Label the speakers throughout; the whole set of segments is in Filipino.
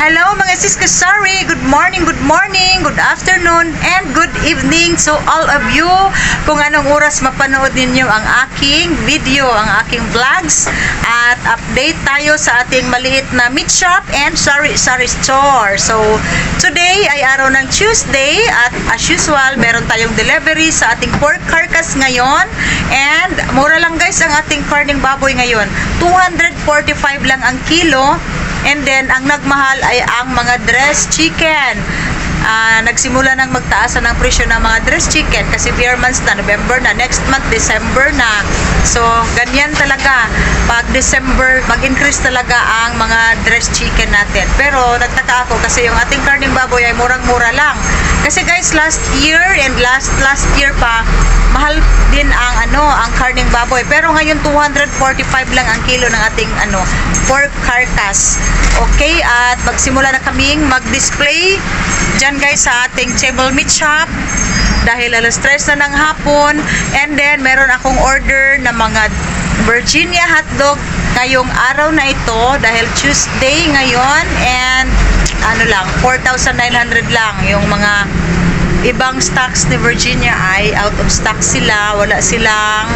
Speaker 1: Hello mga sis Kasari, good morning, good afternoon, and good evening to all of you. Kung anong oras mapanood ninyo ang aking video, ang aking vlogs, at update tayo sa ating maliit na meat shop and sari-sari store. So, today ay araw ng Tuesday at as usual, meron tayong delivery sa ating pork carcass ngayon. And mura lang guys ang ating karning baboy ngayon. 245 lang ang kilo. And then, ang nagmahal ay ang mga dressed chicken. Nagsimula nang magtaasan ng presyo ng mga dressed chicken kasi bare months na, November na, next month, December na. So, ganyan talaga. Pag December, mag-increase talaga ang mga dressed chicken natin. Pero, nagtaka ako kasi yung ating karning baboy ay murang-mura lang. Kasi guys, last year and last year pa, mahal din ang karning baboy. Pero ngayon 245 lang ang kilo ng ating pork carcass. Okay, at magsimula na kaming mag-display diyan guys sa ating table meat shop dahil alas 3 na ng hapon. And then meron akong order na mga Virginia hotdog ngayong araw na ito dahil Tuesday ngayon, and 4,900 lang. Yung mga ibang stocks ni Virginia ay out of stock sila. Wala silang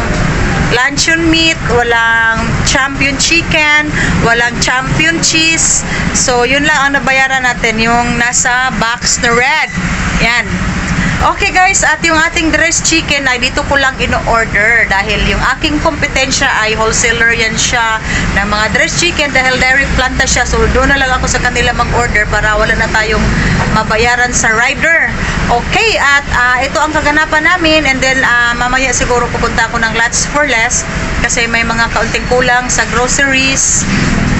Speaker 1: luncheon meat, walang champion chicken, walang champion cheese. So, yun lang ang nabayaran natin, yung nasa box na red. Yan. Okay guys, at yung ating dressed chicken ay dito ko lang ino-order dahil yung aking kompetensya ay wholesaler yan siya ng mga dressed chicken dahil dairy planta siya. So, doon na lang ako sa kanila mag-order para wala na tayong mabayaran sa rider. Okay, at ito ang kaganapan namin, and then mamaya siguro pupunta ako ng Lots for Less kasi may mga kaunting kulang sa groceries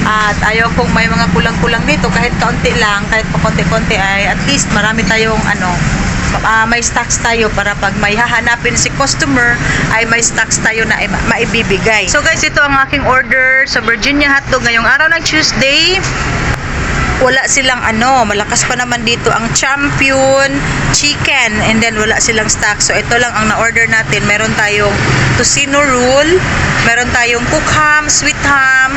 Speaker 1: at ayaw kong may mga kulang-kulang dito. Kahit kaunti lang, kahit pa konti-konti ay at least marami tayong may stocks tayo para pag may hahanapin si customer ay may stocks tayo na maibibigay. So guys, ito ang aking order sa Virginia hotdog ngayong araw ng Tuesday. Wala silang malakas pa naman dito ang champion chicken, and then wala silang stock. So ito lang ang na-order natin. Meron tayong tocino roll, meron tayong cook ham, sweet ham,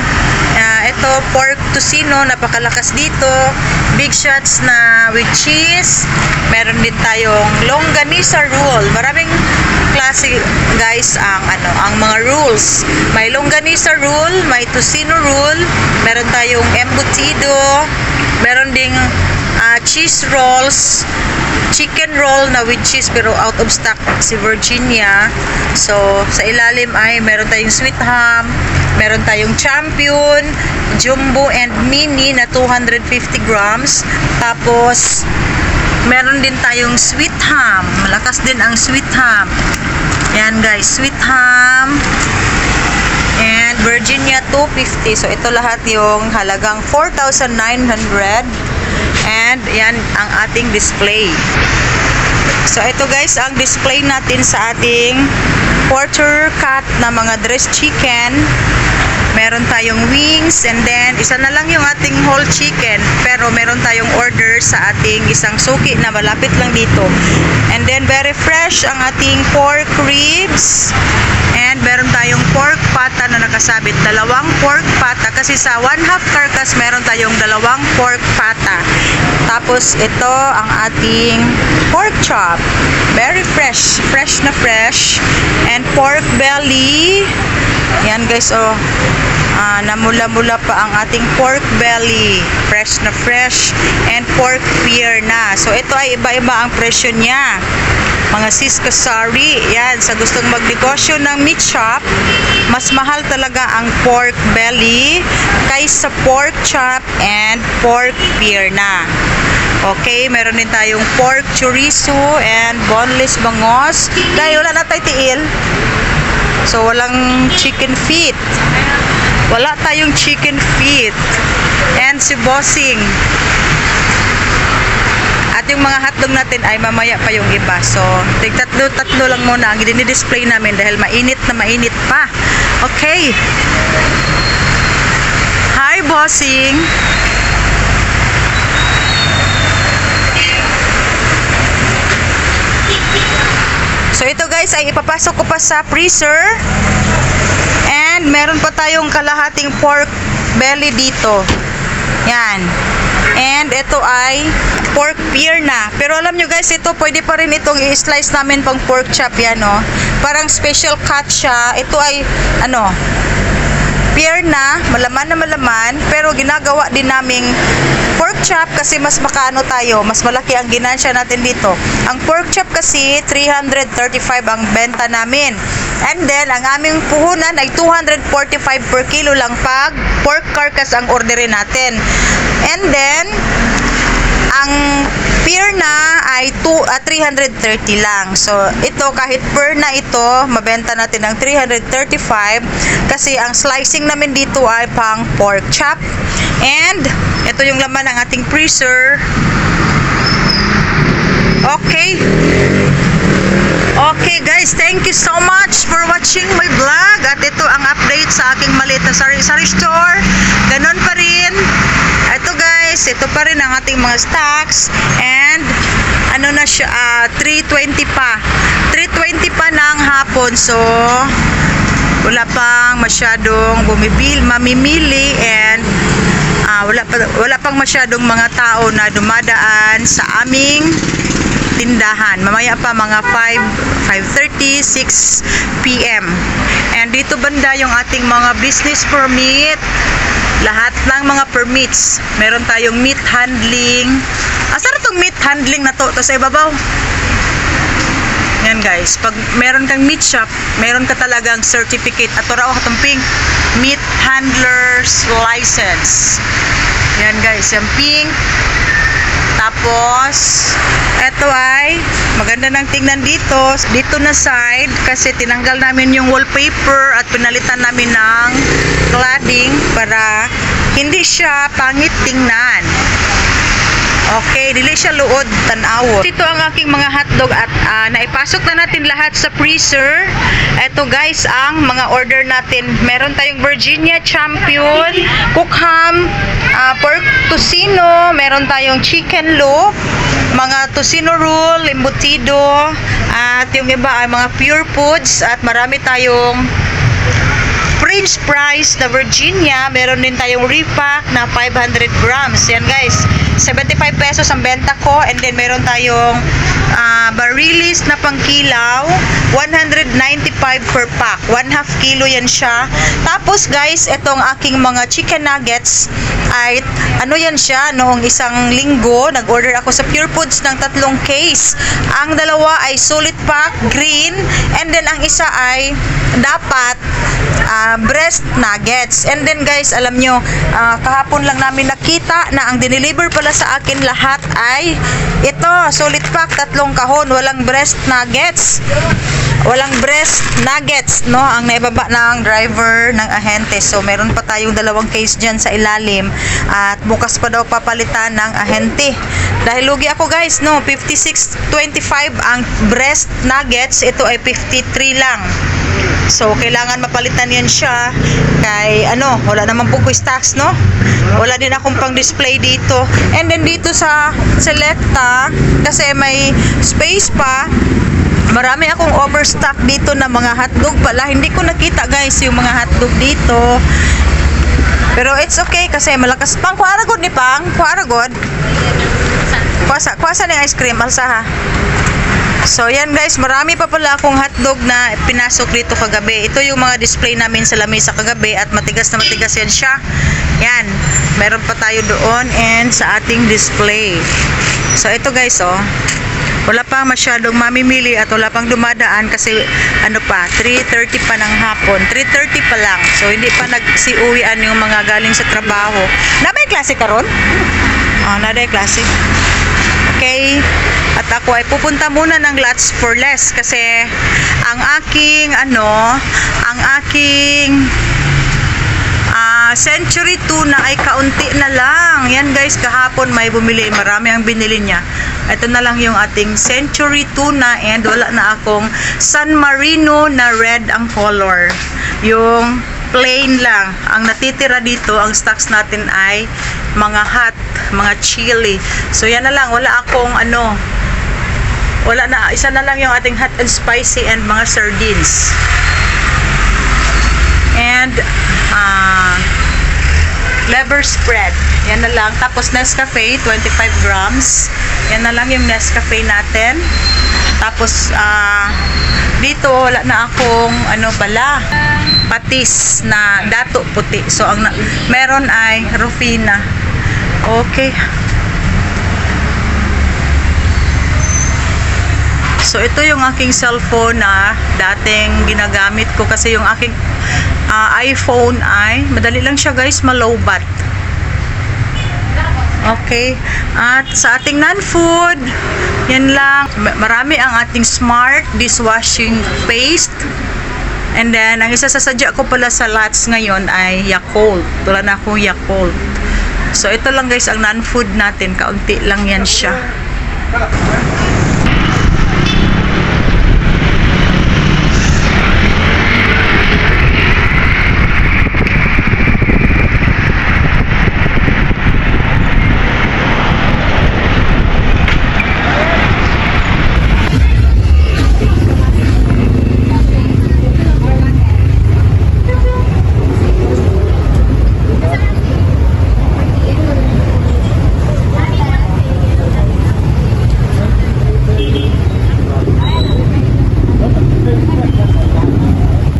Speaker 1: ito pork tocino, napakalakas dito, big shots na with cheese. Meron din tayong longganisa roll. Maraming klase guys ang mga rolls. May longganisa roll, may tocino roll, meron tayong embutido, meron ding cheese rolls, chicken roll na with cheese pero out of stock si Virginia. So sa ilalim ay meron tayong sweet ham, meron tayong champion, jumbo and mini na 250 grams. Tapos meron din tayong sweet ham. Malakas din ang sweet ham. Yan guys, sweet ham and Virginia 250. So ito lahat yung halagang 4,900. And yan ang ating display. So ito guys ang display natin sa ating quarter cut na mga dressed chicken. Meron tayong wings, and then isa na lang yung ating whole chicken, pero meron tayong order sa ating isang suki na malapit lang dito. And then very fresh ang ating pork ribs, and meron tayong pork pata na nakasabit, dalawang pork pata kasi sa 1/2 carcass meron tayong dalawang pork pata. Tapos ito ang ating pork chop, very fresh, fresh na fresh, and pork belly. Yan guys, namula-mula pa ang ating pork belly, fresh na fresh, and pork beer na. So ito ay iba-iba ang presyo niya, mga sis Kasari. Yan, sa gustong magnegosyo ng meat shop, mas mahal talaga ang pork belly kaysa pork chop and pork beer na. Okay, meron din tayong pork chorizo and boneless bangos. Dahil wala na tayo tiil, so walang chicken feet. Wala tayong chicken feet. And si bossing. At yung mga hotdog natin ay mamaya pa yung iba. So, tatlo lang muna ang i-display namin dahil mainit na mainit pa. Okay. Hi, bossing. So, ito guys ay ipapasok ko pa sa freezer. And meron pa tayong kalahating pork belly dito. Yan. And And ito ay pork pierna. Pero alam nyo guys, ito pwede pa rin itong i-slice namin pang pork chop yan, no? Parang special cut siya. Ito ay, pierna, malaman na malaman, pero ginagawa din naming pork chop kasi mas makaano tayo, mas malaki ang ginansya natin dito. Ang pork chop kasi 335 ang benta namin. And then, ang aming puhunan ay 245 per kilo lang pag pork carcass ang orderin natin. And then, ang pierna ay 330 lang. So, ito kahit pierna ito, mabenta natin ng 335 kasi ang slicing namin dito ay pang pork chop. And ito yung laman ng ating freezer. Okay. Okay guys, thank you so much for watching my vlog. At ito ang update sa aking maliit na sari-sari store. Ganon pa rin. Ito guys, ito pa rin ang ating mga stocks. And ano na siya, 3:20 pa. 3:20 pa ng hapon. So, wala pang masyadong mamimili and wala pang masyadong mga tao na dumadaan sa aming tindahan. Mamaya pa mga 5:30, 6 p.m. And dito banda yung ating mga business permit. Lahat ng mga permits. Meron tayong meat handling. Saan itong meat handling na to? Ito sa ibabaw. Yan guys. Pag meron kang meat shop, meron ka talagang certificate. At ito raw katong pink. Meat handler's license. Yan guys. Yung pink. Tapos, eto ay maganda ng tingnan dito. Dito na side kasi tinanggal namin yung wallpaper at pinalitan namin ng cladding para hindi siya pangit tingnan. Okay, dili siya luod tanaw. Ito ang aking mga hotdog at naipasok na natin lahat sa freezer. Ito guys ang mga order natin. Meron tayong Virginia Champion, cook ham, pork tocino, meron tayong chicken loaf, mga tocino roll, embutido, at yung iba ay mga pure foods at marami tayong French fries na Virginia. Meron din tayong repack na 500 grams. Yan guys, 75 pesos ang benta ko. And then meron tayong Barilis na pangkilaw, 195 per pack. 1/2 kilo yan siya. Tapos guys, itong aking mga chicken nuggets ay ano yan siya, noong isang linggo nag-order ako sa Pure Foods ng 3 case. Ang dalawa ay solid pack, green, and then ang isa ay dapat breast nuggets. And then guys, alam nyo, kahapon lang namin nakita na ang dineliver pala sa akin lahat ay ito, solid pack, 3 kahon, walang breast nuggets. Walang breast nuggets, no? Ang naibaba ng driver ng ahente. So, meron pa tayong 2 case dyan sa ilalim. At bukas pa daw papalitan ng ahente. Dahil lugi ako guys, no? 56.25 ang breast nuggets. Ito ay 53 lang. So, kailangan mapalitan yan siya. Kay, wala naman po stocks, no? Wala din akong pang display dito. And then dito sa Selecta, kasi may space pa, marami akong overstock dito na mga hotdog pala. Hindi ko nakita guys yung mga hotdog dito. Pero it's okay kasi malakas pang kuaragod ni pang. Kuaragod. Kuasa na ice cream. Alsa ha. So yan guys, marami pa pala akong hotdog na pinasok dito kagabi. Ito yung mga display namin sa lamesa kagabi at matigas na matigas yan siya. Yan. Meron pa tayo doon and sa ating display. So ito guys, wala pa masyadong mamimili at wala pang dumadaan kasi 3:30 pa ng hapon. 3:30 pa lang. So hindi pa nagsiuwian yung mga galing sa trabaho. Na may klase karon? Na may klase. Okay. At ako ay pupunta muna ng Lots for Less kasi ang aking Century tuna ay kaunti na lang. Yan guys, kahapon may bumili. Marami ang binili niya. Ito na lang yung ating Century tuna and wala na akong San Marino na red ang color. Yung plain lang. Ang natitira dito, ang stocks natin ay mga hot, mga chili. So yan na lang. Wala akong wala na. Isa na lang yung ating hot and spicy and mga sardines. And liver spread. Yan na lang. Tapos Nescafe, 25 grams. Yan na lang yung Nescafe natin. Tapos, dito, wala na akong, patis na dato puti. So, meron ay Rufina. Okay. So, ito yung aking cellphone na dating ginagamit ko kasi yung aking iPhone ay, madali lang siya guys, malowbat. Okay. At sa ating non-food, yan lang. Marami ang ating Smart dishwashing paste. And then, ang isa sa sadya ko pala sa lots ngayon ay Yakult. Wala na akong Yakult. So, ito lang guys ang non-food natin. Kaunti lang yan siya.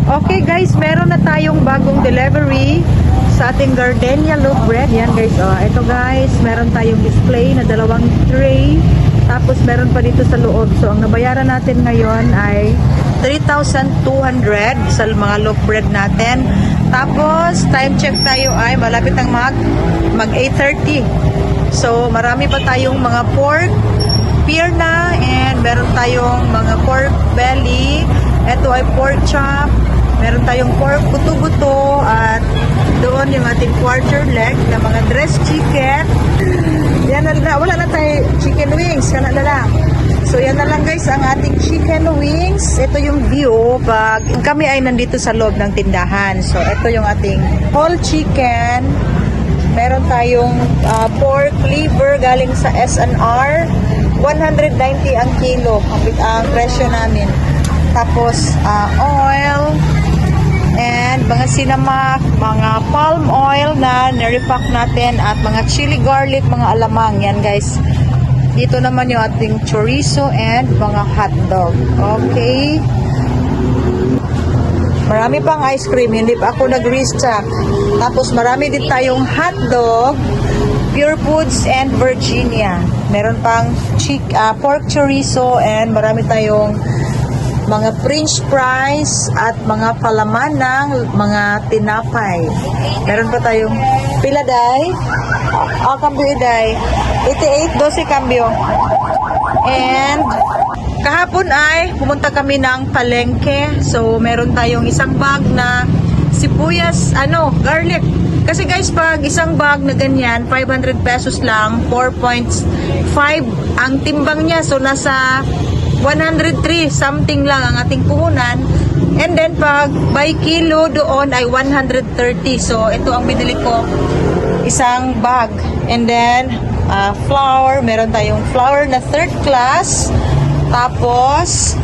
Speaker 1: Okay guys, meron na tayong bagong delivery sa ating Gardenia loaf bread. Yan guys, ito guys, meron tayong display na 2 tray. Tapos meron pa dito sa loob. So ang nabayaran natin ngayon ay 3,200 sa mga loaf bread natin. Tapos time check tayo ay malapit ang mag 8:30. So marami pa tayong mga pork pierna and meron tayong mga pork belly. Ito ay pork chop. Meron tayong pork buto-buto at doon yung ating quarter leg na mga dressed chicken. Yan na, wala na tayo chicken wings, kana na lang. So yan na lang guys ang ating chicken wings. Ito yung view pag kami ay nandito sa loob ng tindahan. So ito yung ating whole chicken. Meron tayong pork liver galing sa S&R. 190 ang kilo ang presyo namin. Tapos oil and mga sinamak, mga palm oil na nirepack natin at mga chili garlic, mga alamang. Yan guys. Dito naman yung ating chorizo and mga hotdog. Okay. Marami pang ice cream. Hindi pa ako nag-restock. Tapos marami din tayong hotdog, Pure Foods and Virginia. Meron pang pork chorizo and marami tayong mga french fries at mga palaman ng mga tinapay. Meron pa tayong piladay. Cambio day. 88, 12 cambio. And kahapon ay pumunta kami ng palengke. So meron tayong isang bag na sibuyas, garlic. Kasi guys, pag isang bag na ganyan, 500 pesos lang, 4.5 ang timbang niya. So nasa 103 something lang ang ating puhunan. And then pag by kilo doon ay 130. So ito ang binili ko, isang bag. And then flour, meron tayong flour na 3rd class. Tapos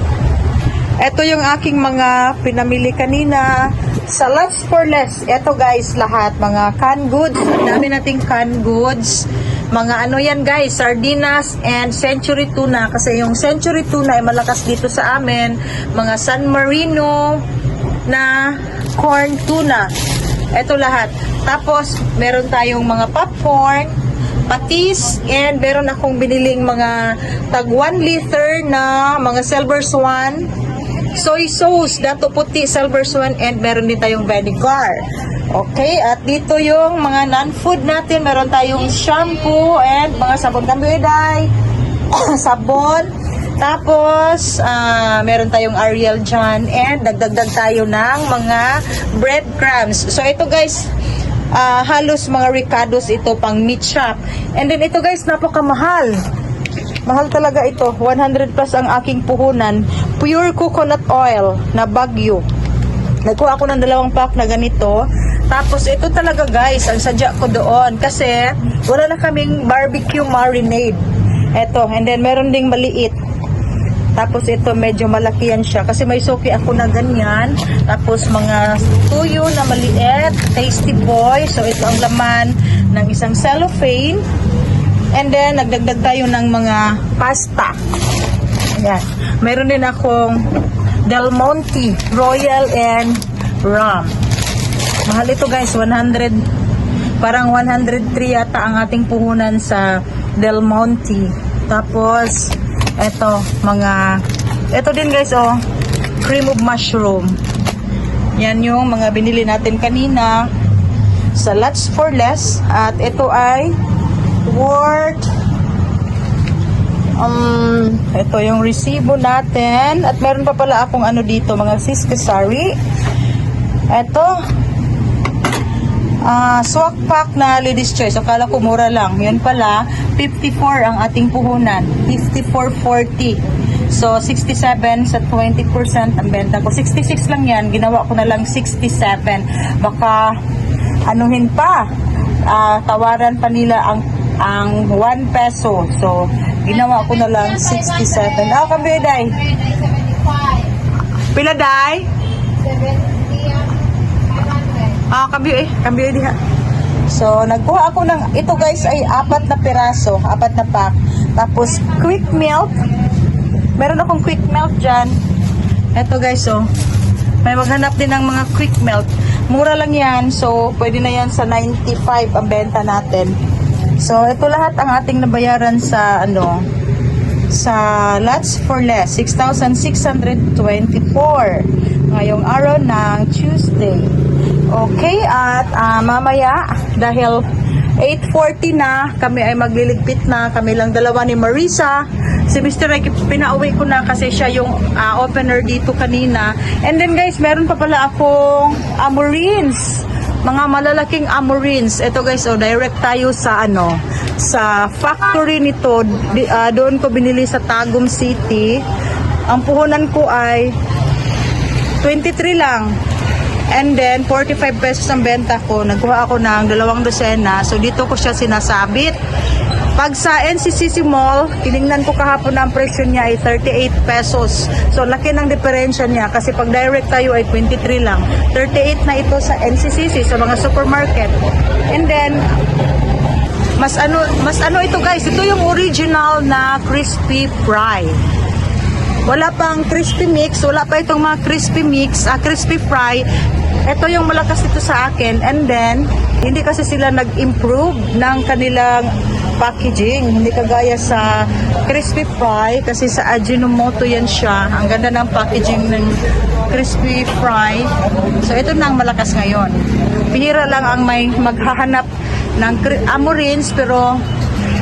Speaker 1: ito yung aking mga pinamili kanina sa Lunch for Less. Ito guys, lahat mga canned goods. Ang dami nating canned goods. Mga yan guys, sardinas and century tuna. Kasi yung century tuna ay malakas dito sa amin. Mga San Marino na corn tuna. Ito lahat. Tapos, meron tayong mga popcorn, patis, and meron akong biniling mga tag 1 liter na mga Silver Swan soy sauce, dato puti, Silver Swan, and meron din tayong vinegar. Okay, at dito yung mga non-food natin. Meron tayong shampoo and mga sabon tambiday, sabon. Tapos, meron tayong Ariel dyan and dagdag tayo ng mga breadcrumbs. So, ito guys, halos mga ricados ito pang meat shop. And then ito guys, napakamahal. Mahal talaga ito. 100 plus ang aking puhunan. Pure coconut oil na Baguio. Nagkuha ako ng 2 pack na ganito. Tapos ito talaga guys, ang sadya ko doon. Kasi wala na kaming barbecue marinade. Ito. And then meron ding maliit. Tapos ito medyo malaki yan siya kasi may suki ako na ganyan. Tapos mga tuyo na maliit, Tasty Boy. So ito ang laman ng isang cellophane. And then nagdagdag tayo ng mga pasta. Ayan. Meron din akong Del Monte Royal and Rum. Mahal ito guys, 100, parang 103 yata ang ating puhunan sa Del Monte. Tapos ito din guys, oh, cream of mushroom. Yan yung mga binili natin kanina sa Lots for Less. At ito ay worth ito yung resibo natin. At meron pa pala akong ano dito, mga siskasari. Ito swak pack na ladies choice. Akala ko mura lang. Yun pala 54 ang ating puhunan, 54.40. So 67 sa 20% ang benta ko. 66 lang yan, ginawa ko na lang 67. Baka anuhin pa, tawaran pa nila ang 1 peso. So ginawa ko na lang 67. Kambi day. Pila day? 70. Kambi diha. So nagkuha ako ng, ito guys ay 4 na piraso, 4 na pack. Tapos quick milk. Meron akong quick milk dyan. Ito guys, oh. May maghanap din ng mga quick milk. Mura lang yan. So pwede na yan sa 95 ang benta natin. So ito lahat ang ating nabayaran sa sa Lots for Less, 6,624 ngayong araw ng Tuesday. Okay, at mamaya dahil 8:40 na, kami ay magliligpit na. Kami lang dalawa ni Marisa. Si Mr. Ray, pinauwi ko na kasi siya yung opener dito kanina. And then guys, meron pa pala akong amorins. Mga malalaking amorins. Ito guys, direct tayo sa sa factory nito. Doon ko binili sa Tagum City. Ang puhunan ko ay 23 lang. And then 45 pesos ang benta ko. Nagkuha ako ng 2 dosena. So dito ko siya sinasabit. Pag sa NCCC Mall, tinignan ko kahapon na ang presyo niya ay 38 pesos. So laki ng diferensya niya kasi pag direct tayo ay 23 lang. 38 na ito sa NCCC, sa mga supermarket. And then mas ano ito guys, ito yung original na crispy fry. Wala pang crispy mix, wala pa itong mga crispy mix, crispy fry. Ito yung malakas ito sa akin. And then hindi kasi sila nag-improve ng kanilang packaging, hindi kagaya sa crispy fry kasi sa Ajinomoto yan siya. Ang ganda ng packaging ng crispy fry. So ito na ang malakas ngayon. Bihira lang ang may maghahanap ng amorins, pero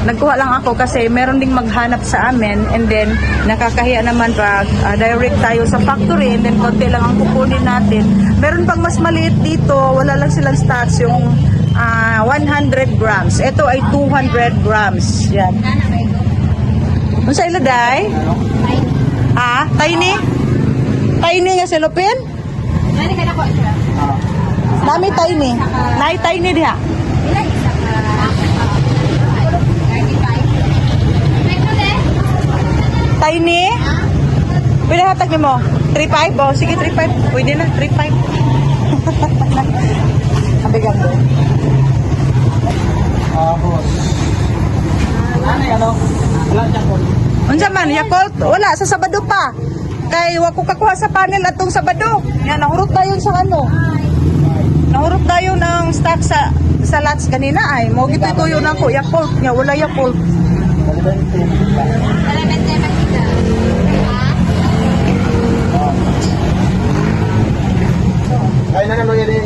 Speaker 1: nagkuha lang ako kasi meron ding maghanap sa amin. And then nakakahiya naman pag direct tayo sa factory and then konti lang ang kukunin natin. Meron pang mas maliit dito, wala lang silang stocks, yung 100 grams. Ito ay 200 grams. Yan. Ano sa iladay? Tiny? Tiny nga silopin? Dami tiny. Nay tiny diha. Tiny? Pwede hatag ni mo? 3.5? Oh, sige 3.5. Pwede na, 3.5. Abigang doon. Unsa man, Yakult? Wala, sa Sabado pa. Kay wako kakuha sa panel atong Sabado. Yan, nahurot tayo sa Nahurot tayo ng stock sa lots kanina ay. Mo gito tuyo na ko, Yakult. Nga, wala Yakult.
Speaker 2: Ay na naman yan eh.